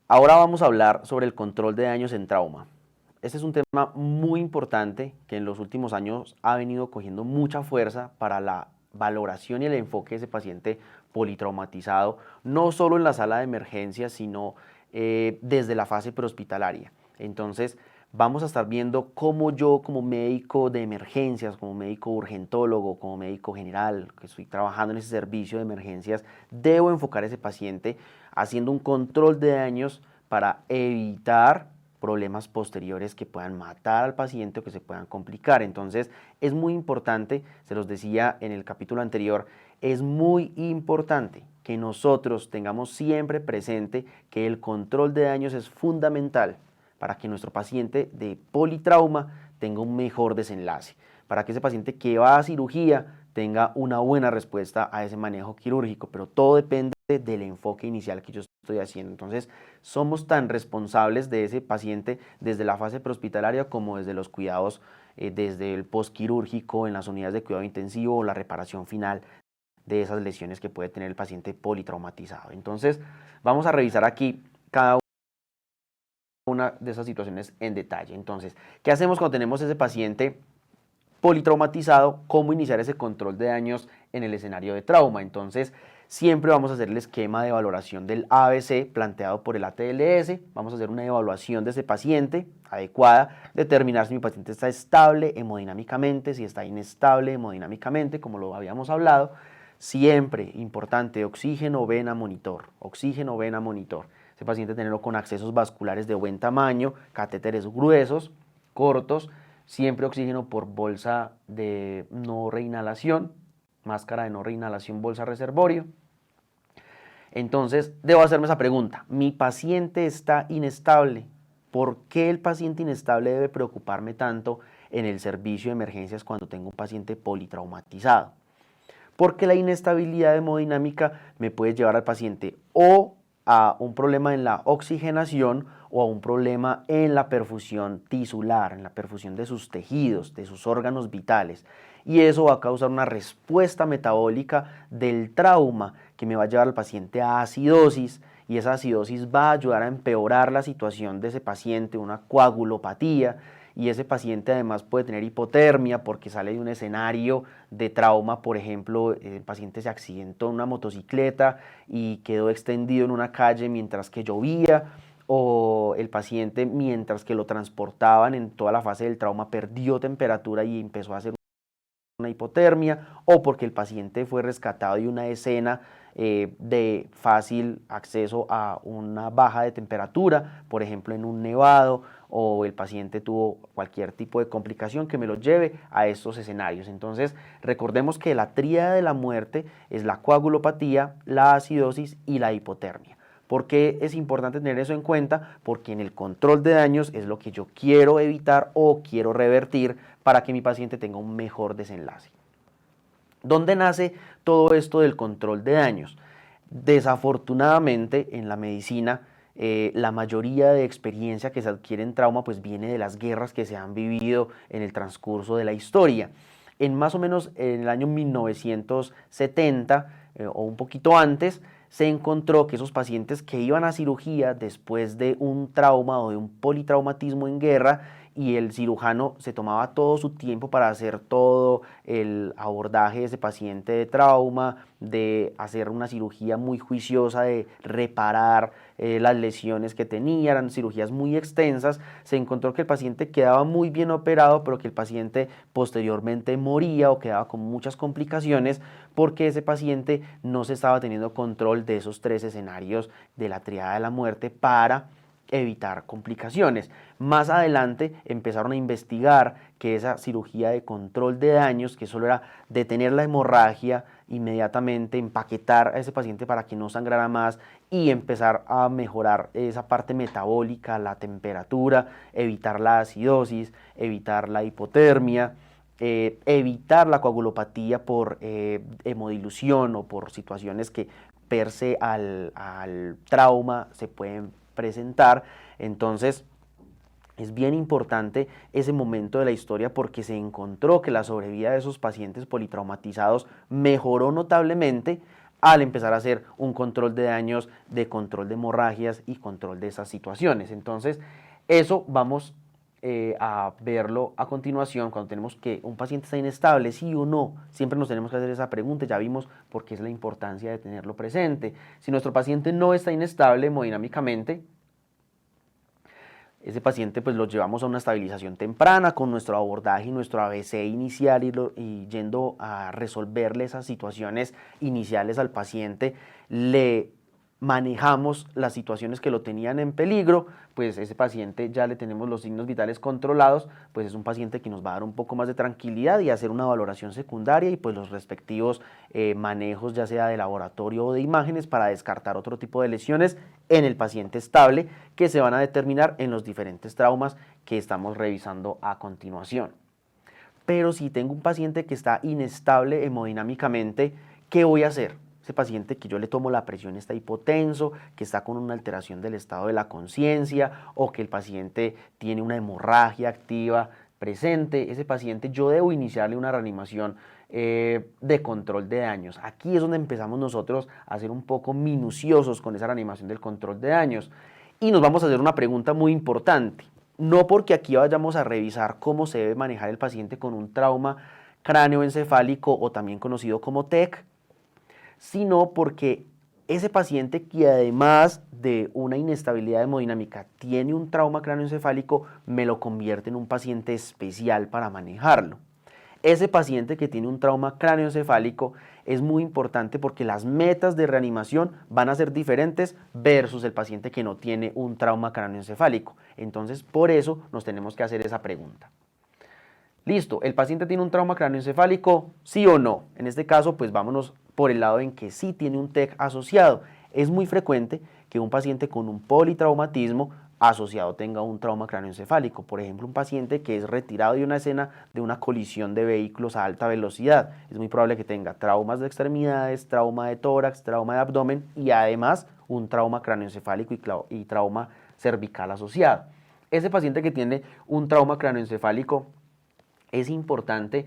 Ahora vamos a hablar sobre el control de daños en trauma. Este es un tema muy importante que en los últimos años ha venido cogiendo mucha fuerza para la valoración y el enfoque de ese paciente politraumatizado, no solo en la sala de emergencias, sino desde la fase prehospitalaria. Entonces, vamos a estar viendo cómo yo como médico de emergencias, como médico urgentólogo, como médico general, que estoy trabajando en ese servicio de emergencias, debo enfocar a ese paciente haciendo un control de daños para evitar problemas posteriores que puedan matar al paciente o que se puedan complicar. Entonces es muy importante, se los decía en el capítulo anterior, es muy importante que nosotros tengamos siempre presente que el control de daños es fundamental para que nuestro paciente de politrauma tenga un mejor desenlace, para que ese paciente que va a cirugía tenga una buena respuesta a ese manejo quirúrgico, pero todo depende del enfoque inicial que yo estoy haciendo. Entonces, somos tan responsables de ese paciente desde la fase prehospitalaria como desde los cuidados, desde el postquirúrgico, en las unidades de cuidado intensivo o la reparación final de esas lesiones que puede tener el paciente politraumatizado. Entonces, vamos a revisar aquí cada una de esas situaciones en detalle. Entonces, ¿qué hacemos cuando tenemos ese paciente politraumatizado? ¿Cómo iniciar ese control de daños en el escenario de trauma? Entonces, siempre vamos a hacer el esquema de valoración del ABC planteado por el ATLS. Vamos a hacer una evaluación de ese paciente adecuada, determinar si mi paciente está estable hemodinámicamente, si está inestable hemodinámicamente, como lo habíamos hablado. Siempre importante, oxígeno, vena, monitor. Oxígeno, vena, monitor. Ese paciente tenerlo con accesos vasculares de buen tamaño, catéteres gruesos, cortos, siempre oxígeno por bolsa de no reinhalación, máscara de no reinhalación, bolsa reservorio. Entonces, debo hacerme esa pregunta. ¿Mi paciente está inestable? ¿Por qué el paciente inestable debe preocuparme tanto en el servicio de emergencias cuando tengo un paciente politraumatizado? Porque la inestabilidad hemodinámica me puede llevar al paciente o a un problema en la oxigenación o a un problema en la perfusión tisular, en la perfusión de sus tejidos, de sus órganos vitales. Y eso va a causar una respuesta metabólica del trauma que me va a llevar al paciente a acidosis, y esa acidosis va a ayudar a empeorar la situación de ese paciente, una coagulopatía, y ese paciente además puede tener hipotermia porque sale de un escenario de trauma. Por ejemplo, el paciente se accidentó en una motocicleta y quedó extendido en una calle mientras que llovía, o el paciente mientras que lo transportaban en toda la fase del trauma perdió temperatura y empezó a hacer una hipotermia, o porque el paciente fue rescatado de una escena de fácil acceso a una baja de temperatura, por ejemplo en un nevado, o el paciente tuvo cualquier tipo de complicación que me lo lleve a estos escenarios. Entonces, recordemos que la tríada de la muerte es la coagulopatía, la acidosis y la hipotermia. ¿Por qué es importante tener eso en cuenta? Porque en el control de daños es lo que yo quiero evitar o quiero revertir para que mi paciente tenga un mejor desenlace. ¿Dónde nace todo esto del control de daños? Desafortunadamente, en la medicina, la mayoría de experiencia que se adquiere en trauma pues viene de las guerras que se han vivido en el transcurso de la historia. En más o menos en el año 1970 o un poquito antes, se encontró que esos pacientes que iban a cirugía después de un trauma o de un politraumatismo en guerra, y el cirujano se tomaba todo su tiempo para hacer todo el abordaje de ese paciente de trauma, de hacer una cirugía muy juiciosa, de reparar las lesiones que tenía, eran cirugías muy extensas. Se encontró que el paciente quedaba muy bien operado, pero que el paciente posteriormente moría o quedaba con muchas complicaciones porque ese paciente no se estaba teniendo control de esos tres escenarios de la triada de la muerte para evitar complicaciones. Más adelante empezaron a investigar que esa cirugía de control de daños, que solo era detener la hemorragia, inmediatamente empaquetar a ese paciente para que no sangrara más y empezar a mejorar esa parte metabólica, la temperatura, evitar la acidosis, evitar la hipotermia, evitar la coagulopatía por hemodilución o por situaciones que per se al trauma se pueden presentar. Entonces, es bien importante ese momento de la historia porque se encontró que la sobrevida de esos pacientes politraumatizados mejoró notablemente al empezar a hacer un control de daños, de control de hemorragias y control de esas situaciones. Entonces, eso vamos a verlo a continuación cuando tenemos que un paciente está inestable, sí o no. Siempre nos tenemos que hacer esa pregunta, ya vimos por qué es la importancia de tenerlo presente. Si nuestro paciente no está inestable hemodinámicamente, ese paciente pues lo llevamos a una estabilización temprana con nuestro abordaje y nuestro ABC inicial y yendo a resolverle esas situaciones iniciales al paciente, le manejamos las situaciones que lo tenían en peligro, pues ese paciente ya le tenemos los signos vitales controlados, pues es un paciente que nos va a dar un poco más de tranquilidad y hacer una valoración secundaria y pues los respectivos manejos ya sea de laboratorio o de imágenes para descartar otro tipo de lesiones en el paciente estable que se van a determinar en los diferentes traumas que estamos revisando a continuación. Pero si tengo un paciente que está inestable hemodinámicamente, ¿qué voy a hacer? Ese paciente que yo le tomo la presión está hipotenso, que está con una alteración del estado de la conciencia o que el paciente tiene una hemorragia activa presente, ese paciente yo debo iniciarle una reanimación de control de daños. Aquí es donde empezamos nosotros a ser un poco minuciosos con esa reanimación del control de daños y nos vamos a hacer una pregunta muy importante. No porque aquí vayamos a revisar cómo se debe manejar el paciente con un trauma cráneoencefálico o también conocido como TEC, sino porque ese paciente que además de una inestabilidad hemodinámica tiene un trauma cráneoencefálico, me lo convierte en un paciente especial para manejarlo. Ese paciente que tiene un trauma cráneoencefálico es muy importante porque las metas de reanimación van a ser diferentes versus el paciente que no tiene un trauma cráneoencefálico. Entonces, por eso nos tenemos que hacer esa pregunta. Listo, ¿el paciente tiene un trauma cráneoencefálico? ¿Sí o no? En este caso, pues vámonos por el lado en que sí tiene un TEC asociado. Es muy frecuente que un paciente con un politraumatismo asociado tenga un trauma cráneoencefálico. Por ejemplo, un paciente que es retirado de una escena de una colisión de vehículos a alta velocidad. Es muy probable que tenga traumas de extremidades, trauma de tórax, trauma de abdomen y además un trauma cráneoencefálico y trauma cervical asociado. Ese paciente que tiene un trauma cráneoencefálico es importante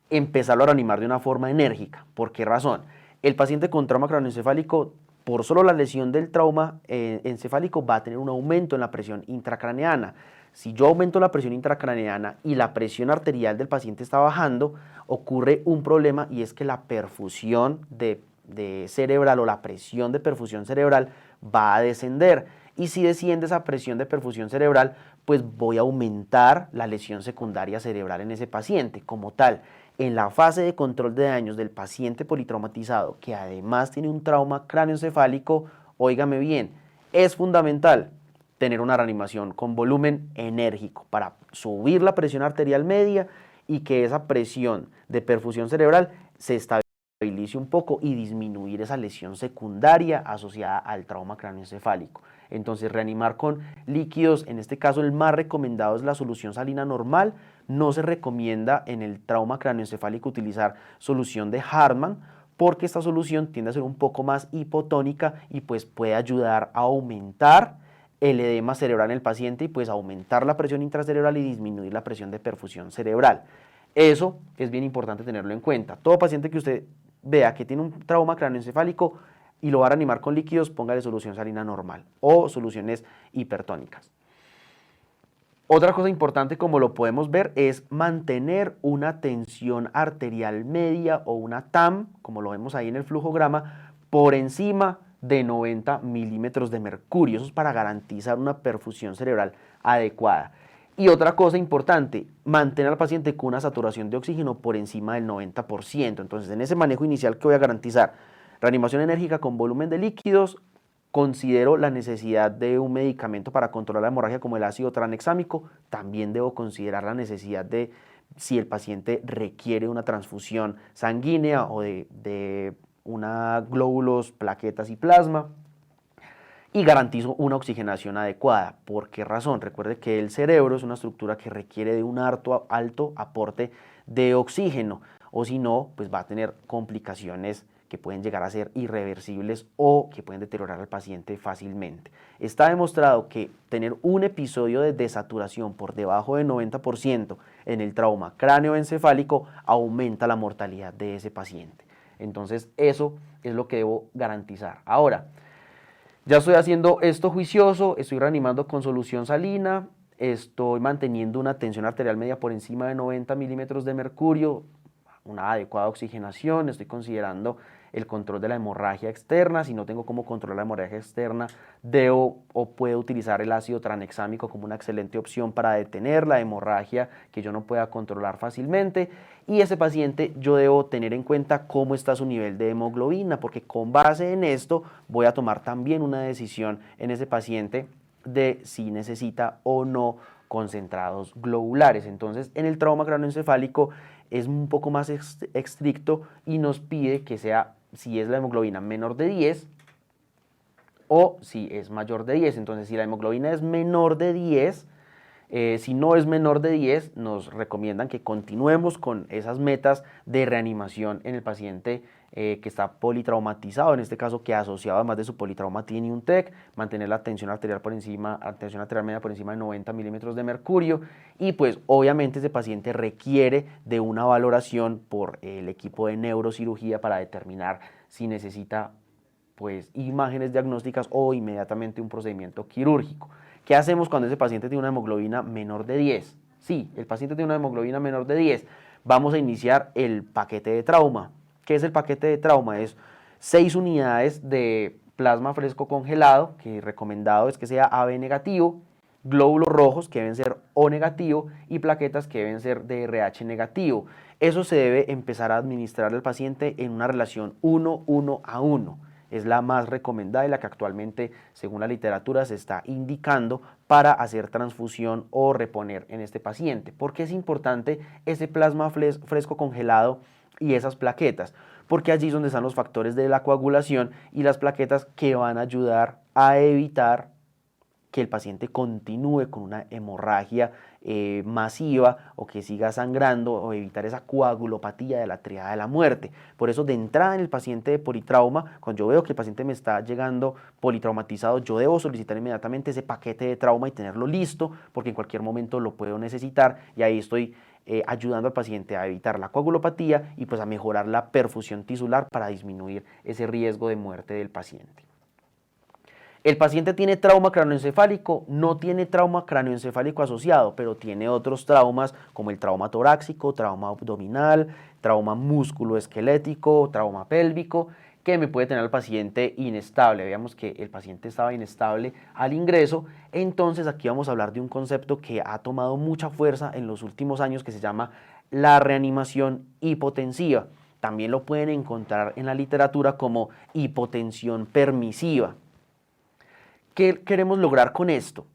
empezarlo a reanimar de una forma enérgica. ¿Por qué razón? El paciente con trauma craneoencefálico, por solo la lesión del trauma encefálico, va a tener un aumento en la presión intracraneana. Si yo aumento la presión intracraneana y la presión arterial del paciente está bajando, ocurre un problema y es que la perfusión de cerebral o la presión de perfusión cerebral va a descender. Y si desciende esa presión de perfusión cerebral, pues voy a aumentar la lesión secundaria cerebral en ese paciente. Como tal, en la fase de control de daños del paciente politraumatizado, que además tiene un trauma cráneoencefálico, óigame bien, es fundamental tener una reanimación con volumen enérgico para subir la presión arterial media y que esa presión de perfusión cerebral se estabilice un poco y disminuir esa lesión secundaria asociada al trauma cráneoencefálico. Entonces, reanimar con líquidos, en este caso el más recomendado es la solución salina normal. No se recomienda en el trauma cráneoencefálico utilizar solución de Hartmann porque esta solución tiende a ser un poco más hipotónica y pues puede ayudar a aumentar el edema cerebral en el paciente y pues aumentar la presión intracerebral y disminuir la presión de perfusión cerebral. Eso es bien importante tenerlo en cuenta. Todo paciente que usted vea que tiene un trauma cráneoencefálico y lo va a reanimar con líquidos, póngale solución salina normal o soluciones hipertónicas. Otra cosa importante, como lo podemos ver, es mantener una tensión arterial media o una TAM, como lo vemos ahí en el flujograma, por encima de 90 milímetros de mercurio. Eso es para garantizar una perfusión cerebral adecuada. Y otra cosa importante, mantener al paciente con una saturación de oxígeno por encima del 90%. Entonces, en ese manejo inicial que voy a garantizar, reanimación enérgica con volumen de líquidos, considero la necesidad de un medicamento para controlar la hemorragia como el ácido tranexámico, también debo considerar la necesidad de si el paciente requiere una transfusión sanguínea o de una glóbulos, plaquetas y plasma, y garantizo una oxigenación adecuada. ¿Por qué razón? Recuerde que el cerebro es una estructura que requiere de un alto aporte de oxígeno, o si no, pues va a tener complicaciones que pueden llegar a ser irreversibles o que pueden deteriorar al paciente fácilmente. Está demostrado que tener un episodio de desaturación por debajo del 90% en el trauma cráneoencefálico aumenta la mortalidad de ese paciente. Entonces, eso es lo que debo garantizar. Ahora, ya estoy haciendo esto juicioso, estoy reanimando con solución salina, estoy manteniendo una tensión arterial media por encima de 90 milímetros de mercurio, una adecuada oxigenación, estoy considerando el control de la hemorragia externa. Si no tengo cómo controlar la hemorragia externa, debo o puedo utilizar el ácido tranexámico como una excelente opción para detener la hemorragia que yo no pueda controlar fácilmente. Y ese paciente yo debo tener en cuenta cómo está su nivel de hemoglobina, porque con base en esto voy a tomar también una decisión en ese paciente de si necesita o no concentrados globulares. Entonces, en el trauma craneoencefálico es un poco más estricto y nos pide que sea, si es la hemoglobina menor de 10 o si es mayor de 10. Entonces, si la hemoglobina es menor de 10, si no es menor de 10, nos recomiendan que continuemos con esas metas de reanimación en el paciente que está politraumatizado, en este caso que asociado además de su politrauma tiene un TEC, mantener la tensión arterial por encima, tensión arterial media por encima de 90 milímetros de mercurio, y pues obviamente ese paciente requiere de una valoración por el equipo de neurocirugía para determinar si necesita pues imágenes diagnósticas o inmediatamente un procedimiento quirúrgico. ¿Qué hacemos cuando ese paciente tiene una hemoglobina menor de 10? Sí, el paciente tiene una hemoglobina menor de 10. Vamos a iniciar el paquete de trauma. ¿Qué es el paquete de trauma? Es 6 unidades de plasma fresco congelado, que recomendado es que sea AB negativo, glóbulos rojos que deben ser O negativo y plaquetas que deben ser de RH negativo. Eso se debe empezar a administrar al paciente en una relación 1:1:1. Es la más recomendada y la que actualmente, según la literatura, se está indicando para hacer transfusión o reponer en este paciente. ¿Por qué es importante ese plasma fresco congelado y esas plaquetas? Porque allí es donde están los factores de la coagulación y las plaquetas que van a ayudar a evitar que el paciente continúe con una hemorragia masiva o que siga sangrando o evitar esa coagulopatía de la triada de la muerte. Por eso de entrada en el paciente de politrauma, cuando yo veo que el paciente me está llegando politraumatizado, yo debo solicitar inmediatamente ese paquete de trauma y tenerlo listo porque en cualquier momento lo puedo necesitar y ahí estoy ayudando al paciente a evitar la coagulopatía y pues a mejorar la perfusión tisular para disminuir ese riesgo de muerte del paciente. El paciente tiene trauma craneoencefálico, no tiene trauma craneoencefálico asociado, pero tiene otros traumas como el trauma torácico, trauma abdominal, trauma musculoesquelético, trauma pélvico, que me puede tener al paciente inestable. Veamos que el paciente estaba inestable al ingreso, entonces aquí vamos a hablar de un concepto que ha tomado mucha fuerza en los últimos años que se llama la reanimación hipotensiva. También lo pueden encontrar en la literatura como hipotensión permisiva. ¿Qué queremos lograr con esto?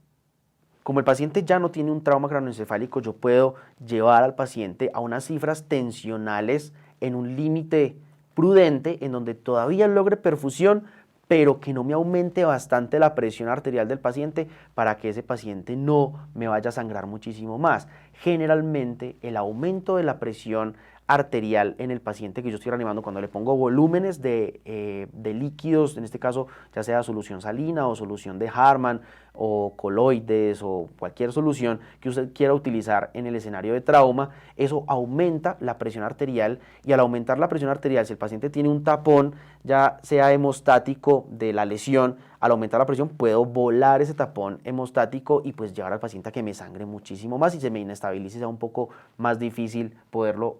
Como el paciente ya no tiene un trauma craneoencefálico, yo puedo llevar al paciente a unas cifras tensionales en un límite prudente en donde todavía logre perfusión, pero que no me aumente bastante la presión arterial del paciente para que ese paciente no me vaya a sangrar muchísimo más. Generalmente el aumento de la presión arterial en el paciente que yo estoy reanimando, cuando le pongo volúmenes de líquidos, en este caso ya sea solución salina o solución de Harman o coloides o cualquier solución que usted quiera utilizar en el escenario de trauma, eso aumenta la presión arterial y al aumentar la presión arterial, si el paciente tiene un tapón, ya sea hemostático de la lesión, al aumentar la presión puedo volar ese tapón hemostático y pues llevar al paciente a que me sangre muchísimo más y se me inestabilice, sea un poco más difícil poderlo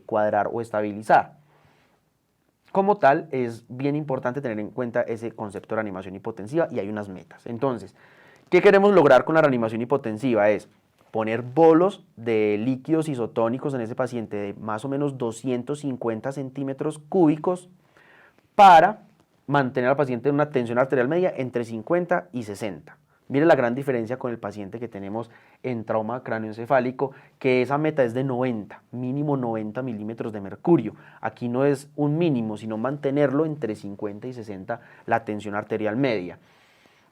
cuadrar o estabilizar. Como tal, es bien importante tener en cuenta ese concepto de reanimación hipotensiva y hay unas metas. Entonces, ¿qué queremos lograr con la reanimación hipotensiva? Es poner bolos de líquidos isotónicos en ese paciente de más o menos 250 centímetros cúbicos para mantener al paciente en una tensión arterial media entre 50 y 60. Mire la gran diferencia con el paciente que tenemos en trauma craneoencefálico, que esa meta es de 90, mínimo 90 milímetros de mercurio. Aquí no es un mínimo, sino mantenerlo entre 50 y 60 la tensión arterial media.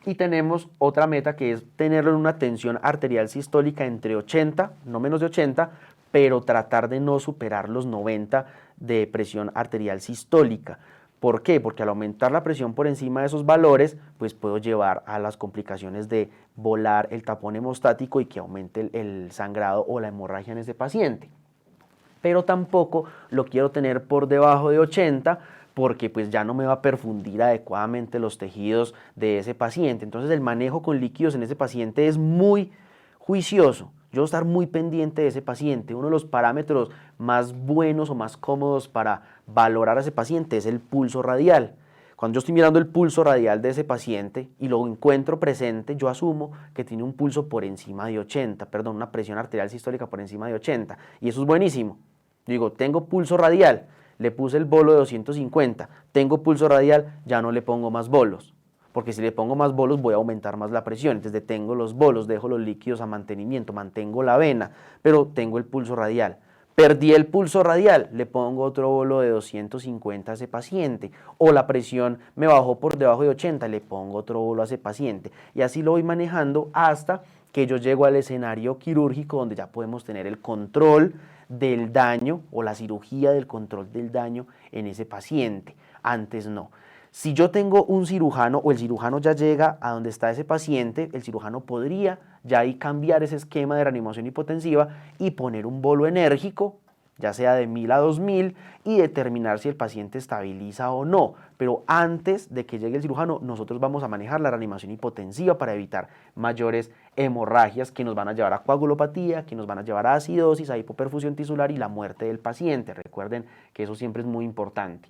Y tenemos otra meta que es tenerlo en una tensión arterial sistólica entre 80, no menos de 80, pero tratar de no superar los 90 de presión arterial sistólica. ¿Por qué? Porque al aumentar la presión por encima de esos valores, pues puedo llevar a las complicaciones de volar el tapón hemostático y que aumente el sangrado o la hemorragia en ese paciente. Pero tampoco lo quiero tener por debajo de 80 porque pues ya no me va a perfundir adecuadamente los tejidos de ese paciente. Entonces el manejo con líquidos en ese paciente es muy juicioso. Yo estar muy pendiente de ese paciente. Uno de los parámetros más buenos o más cómodos para valorar a ese paciente es el pulso radial. Cuando yo estoy mirando el pulso radial de ese paciente y lo encuentro presente, yo asumo que tiene un pulso por encima de 80, perdón, una presión arterial sistólica por encima de 80. Y eso es buenísimo. Yo digo, tengo pulso radial, le puse el bolo de 250, tengo pulso radial, ya no le pongo más bolos. Porque si le pongo más bolos voy a aumentar más la presión, entonces detengo los bolos, dejo los líquidos a mantenimiento, mantengo la vena, pero tengo el pulso radial. Perdí el pulso radial, le pongo otro bolo de 250 a ese paciente, o la presión me bajó por debajo de 80, le pongo otro bolo a ese paciente, y así lo voy manejando hasta que yo llego al escenario quirúrgico donde ya podemos tener el control del daño o la cirugía del control del daño en ese paciente. Antes no. Si yo tengo un cirujano o el cirujano ya llega a donde está ese paciente, el cirujano podría ya ahí cambiar ese esquema de reanimación hipotensiva y poner un bolo enérgico, ya sea de 1000 a 2000, y determinar si el paciente estabiliza o no. Pero antes de que llegue el cirujano, nosotros vamos a manejar la reanimación hipotensiva para evitar mayores hemorragias que nos van a llevar a coagulopatía, que nos van a llevar a acidosis, a hipoperfusión tisular y la muerte del paciente. Recuerden que eso siempre es muy importante.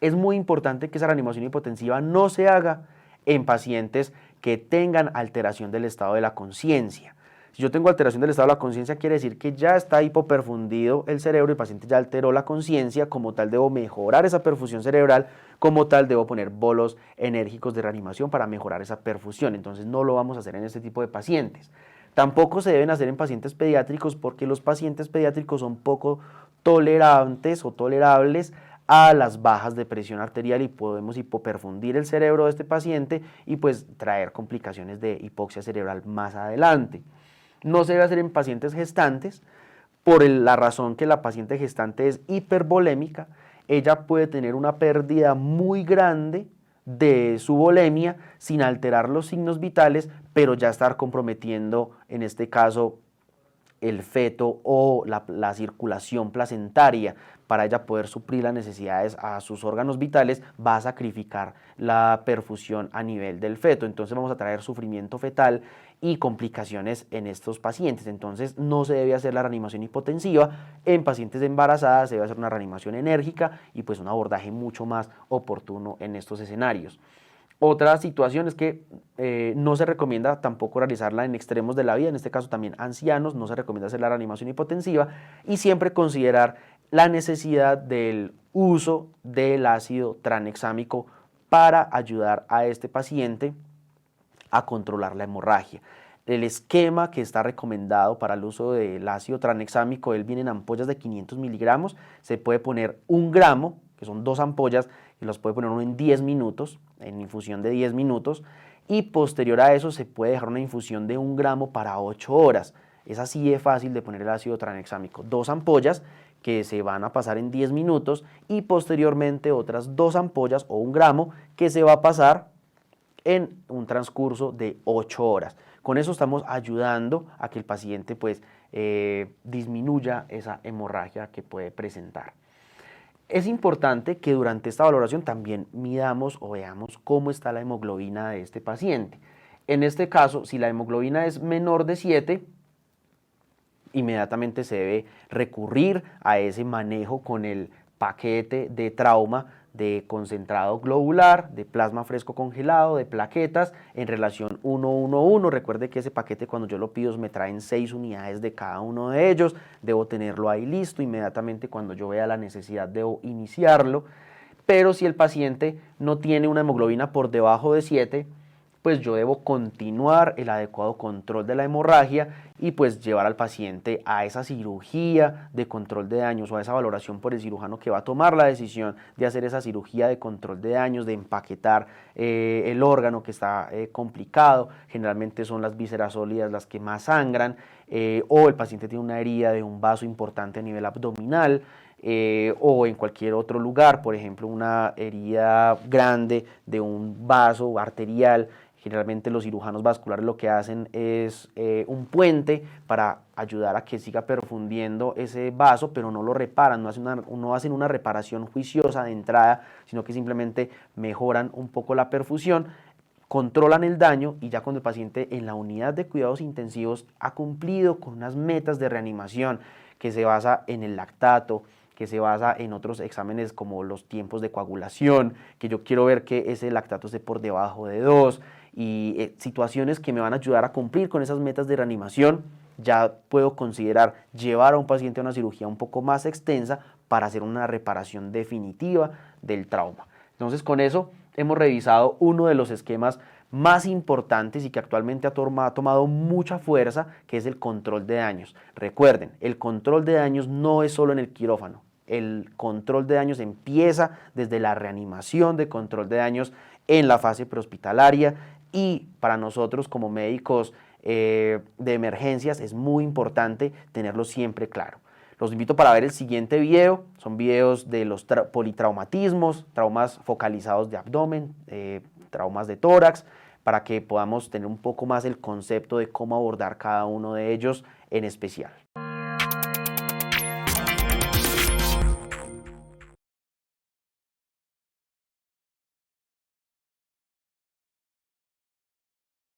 Es muy importante que esa reanimación hipotensiva no se haga en pacientes que tengan alteración del estado de la conciencia. Si yo tengo alteración del estado de la conciencia, quiere decir que ya está hipoperfundido el cerebro, el paciente ya alteró la conciencia, como tal debo mejorar esa perfusión cerebral, como tal debo poner bolos enérgicos de reanimación para mejorar esa perfusión. Entonces no lo vamos a hacer en este tipo de pacientes. Tampoco se deben hacer en pacientes pediátricos porque los pacientes pediátricos son poco tolerantes o tolerables a las bajas de presión arterial y podemos hipoperfundir el cerebro de este paciente y pues traer complicaciones de hipoxia cerebral más adelante. No se debe hacer en pacientes gestantes por la razón que la paciente gestante es hipervolémica. Ella puede tener una pérdida muy grande de su volemia sin alterar los signos vitales, pero ya estar comprometiendo en este caso el feto o la circulación placentaria. Para ella poder suplir las necesidades a sus órganos vitales, va a sacrificar la perfusión a nivel del feto. Entonces vamos a traer sufrimiento fetal y complicaciones en estos pacientes. Entonces no se debe hacer la reanimación hipotensiva. En pacientes embarazadas se debe hacer una reanimación enérgica y pues un abordaje mucho más oportuno en estos escenarios. Otra situación es que no se recomienda tampoco realizarla en extremos de la vida, en este caso también ancianos, no se recomienda hacer la reanimación hipotensiva y siempre considerar la necesidad del uso del ácido tranexámico para ayudar a este paciente a controlar la hemorragia. El esquema que está recomendado para el uso del ácido tranexámico, él viene en ampollas de 500 miligramos, se puede poner 1 gramo, que son 2 ampollas, y los puede poner uno en 10 minutos, en infusión de 10 minutos, y posterior a eso se puede dejar una infusión de 1 gramo para 8 horas. Es así de fácil de poner el ácido tranexámico. 2 ampollas que se van a pasar en 10 minutos y posteriormente otras 2 ampollas o 1 gramo que se va a pasar en un transcurso de 8 horas. Con eso estamos ayudando a que el paciente pues disminuya esa hemorragia que puede presentar. Es importante que durante esta valoración también midamos o veamos cómo está la hemoglobina de este paciente. En este caso, si la hemoglobina es menor de 7, inmediatamente se debe recurrir a ese manejo con el paquete de trauma de concentrado globular, de plasma fresco congelado, de plaquetas en relación 1-1-1. Recuerde que ese paquete cuando yo lo pido me traen 6 unidades de cada uno de ellos. Debo tenerlo ahí listo, inmediatamente cuando yo vea la necesidad debo iniciarlo. Pero si el paciente no tiene una hemoglobina por debajo de 7, pues yo debo continuar el adecuado control de la hemorragia y pues llevar al paciente a esa cirugía de control de daños o a esa valoración por el cirujano que va a tomar la decisión de hacer esa cirugía de control de daños, de empaquetar el órgano que está complicado. Generalmente son las vísceras sólidas las que más sangran o el paciente tiene una herida de un vaso importante a nivel abdominal. O en cualquier otro lugar, por ejemplo una herida grande de un vaso arterial. Generalmente los cirujanos vasculares lo que hacen es un puente para ayudar a que siga perfundiendo ese vaso, pero no lo reparan, no hacen una reparación juiciosa de entrada, sino que simplemente mejoran un poco la perfusión, controlan el daño y ya cuando el paciente en la unidad de cuidados intensivos ha cumplido con unas metas de reanimación que se basa en el lactato, que se basa en otros exámenes como los tiempos de coagulación, que yo quiero ver que ese lactato esté por debajo de 2 y situaciones que me van a ayudar a cumplir con esas metas de reanimación, ya puedo considerar llevar a un paciente a una cirugía un poco más extensa para hacer una reparación definitiva del trauma. Entonces con eso hemos revisado uno de los esquemas más importantes y que actualmente ha tomado mucha fuerza, que es el control de daños. Recuerden, el control de daños no es solo en el quirófano. El control de daños empieza desde la reanimación de control de daños en la fase prehospitalaria y para nosotros como médicos de emergencias es muy importante tenerlo siempre claro. Los invito para ver el siguiente video, son videos de los politraumatismos, traumas focalizados de abdomen, traumas de tórax, para que podamos tener un poco más el concepto de cómo abordar cada uno de ellos en especial.